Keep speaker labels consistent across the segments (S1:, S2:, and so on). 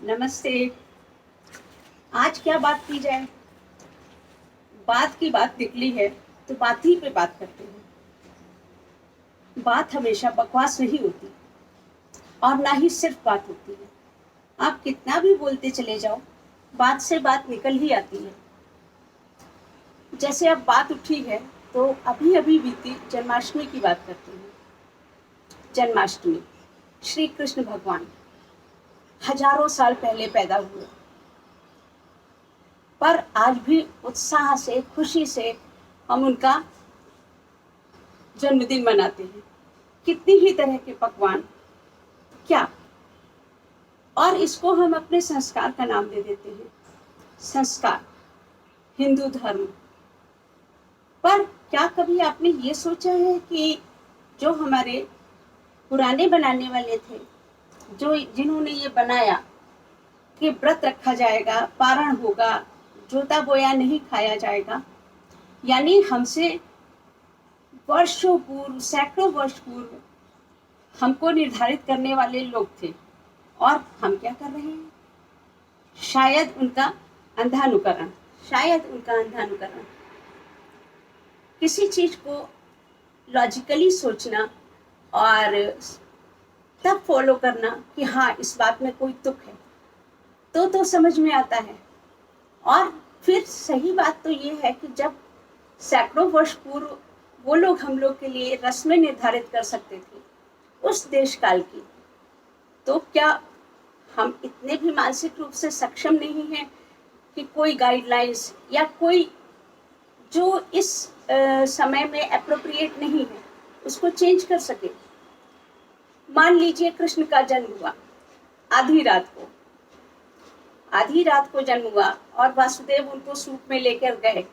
S1: नमस्ते। आज क्या बात की जाए? बात की बात निकली है तो बात ही पे बात करते हैं। बात हमेशा बकवास नहीं होती और ना ही सिर्फ बात होती है। आप कितना भी बोलते चले जाओ, बात से बात निकल ही आती है। जैसे अब बात उठी है तो अभी अभी बीती जन्माष्टमी की बात करते हैं। जन्माष्टमी, श्री कृष्ण भगवान हजारों साल पहले पैदा हुए, पर आज भी उत्साह से, खुशी से हम उनका जन्मदिन मनाते हैं। कितनी ही तरह के पकवान, क्या, और इसको हम अपने संस्कार का नाम दे देते हैं। संस्कार, हिंदू धर्म। पर क्या कभी आपने ये सोचा है कि जो हमारे पुराने बनाने वाले थे, जो जिन्होंने ये बनाया कि व्रत रखा जाएगा, पारण होगा, जोता बोया नहीं खाया जाएगा, यानी हमसे वर्षों पूर्व, सैकड़ों वर्ष पूर्व हमको निर्धारित करने वाले लोग थे, और हम क्या कर रहे हैं? शायद उनका अंधानुकरण, शायद उनका अंधानुकरण। किसी चीज को लॉजिकली सोचना और तब फॉलो करना कि हाँ इस बात में कोई तुक है, तो समझ में आता है। और फिर सही बात तो ये है कि जब सैकड़ों वर्ष पूर्व वो लोग हम लोग के लिए रस्में निर्धारित कर सकते थे उस देश काल की, तो क्या हम इतने भी मानसिक रूप से सक्षम नहीं हैं कि कोई गाइडलाइंस या कोई जो इस समय में एप्रोप्रिएट नहीं है उसको चेंज कर सके? मान लीजिए कृष्ण का जन्म हुआ आधी रात को, आधी रात को जन्म हुआ और वासुदेव उनको सूप में लेकर गए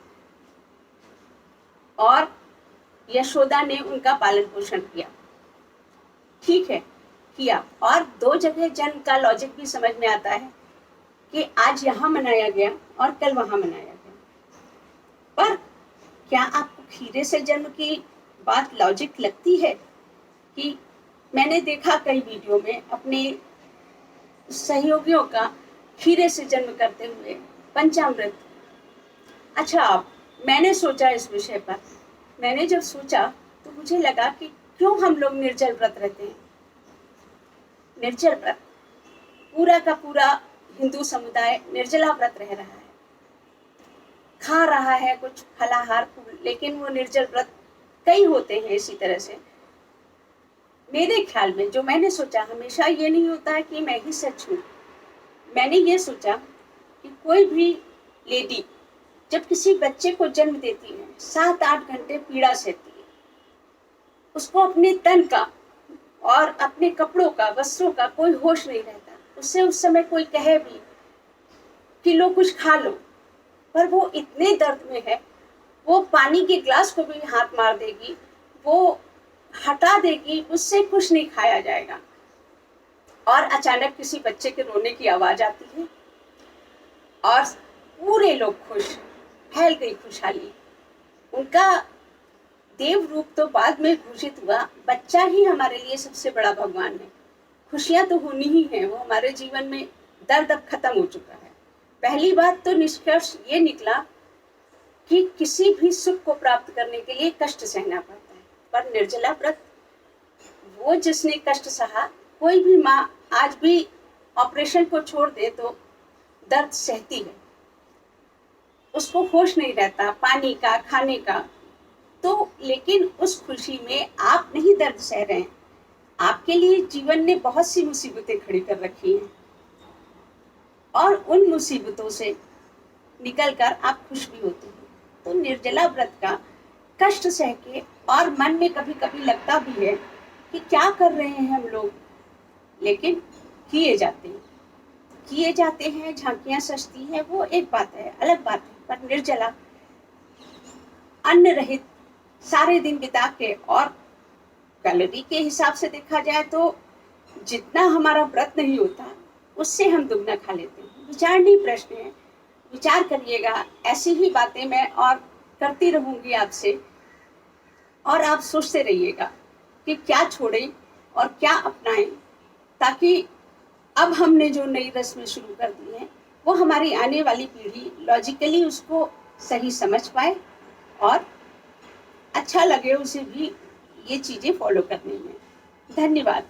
S1: और यशोदा ने उनका पालन पोषण किया। ठीक है, किया। और दो जगह जन्म का लॉजिक भी समझ में आता है कि आज यहाँ मनाया गया और कल वहाँ मनाया गया। पर क्या आपको खीरे से जन्म की बात लॉजिक लगती है? कि मैंने देखा कई वीडियो में अपने सहयोगियों का खीरे से जन्म करते हुए पंचामृत। अच्छा, आप, मैंने सोचा इस विषय पर, मैंने जब सोचा तो मुझे लगा कि क्यों हम लोग निर्जल व्रत रहते हैं। निर्जल व्रत, पूरा का पूरा हिंदू समुदाय निर्जला व्रत रह रहा है, खा रहा है कुछ फलाहार, लेकिन वो निर्जल व्रत कई होते हैं इसी तरह से। मेरे ख्याल में जो मैंने सोचा, हमेशा ये नहीं होता है कि मैं ही सच हूँ, मैंने ये सोचा कि कोई भी लेडी जब किसी बच्चे को जन्म देती है 7-8 घंटे पीड़ा सहती है, उसको अपने तन का और अपने कपड़ों का, वस्त्रों का कोई होश नहीं रहता। उससे उस समय कोई कहे भी कि लो कुछ खा लो, पर वो इतने दर्द में है, वो पानी के ग्लास को भी हाथ मार देगी, वो हटा देगी, उससे कुछ नहीं खाया जाएगा। और अचानक किसी बच्चे के रोने की आवाज आती है और पूरे लोग खुश, फैल गई खुशहाली। उनका देव रूप तो बाद में घोषित हुआ, बच्चा ही हमारे लिए सबसे बड़ा भगवान है। खुशियां तो होनी ही है, वो हमारे जीवन में दर्द अब खत्म हो चुका है। पहली बात तो निष्कर्ष ये निकला कि किसी भी सुख को प्राप्त करने के लिए कष्ट सहना पड़ता है, पर निर्जला व्रत, वो जिसने कष्ट सहा, कोई भी माँ आज भी ऑपरेशन को छोड़ दे तो दर्द सहती है, उसको होश नहीं रहता पानी का, खाने का। तो लेकिन उस खुशी में आप नहीं दर्द सह रहे हैं, आपके लिए जीवन ने बहुत सी मुसीबतें खड़ी कर रखी हैं, और उन मुसीबतों से निकलकर आप खुश भी होते हैं। तो निर्जला व्रत का कष्ट सह के, और मन में कभी कभी लगता भी है कि क्या कर रहे हैं हम लोग, लेकिन किए जाते हैं, झांकियां सजती है, वो एक बात है, अलग बात है। पर निर्जला, अन्न रहित सारे दिन बिता के, और कैलोरी के हिसाब से देखा जाए तो जितना हमारा व्रत नहीं होता उससे हम दुगना खा लेते हैं। विचारणीय प्रश्न है, विचार करिएगा। ऐसी ही बातें मैं और करती रहूंगी आपसे, और आप सोचते रहिएगा कि क्या छोड़ें और क्या अपनाएं, ताकि अब हमने जो नई रस्में शुरू कर दी हैं वो हमारी आने वाली पीढ़ी लॉजिकली उसको सही समझ पाए और अच्छा लगे उसे भी ये चीज़ें फॉलो करने में। धन्यवाद।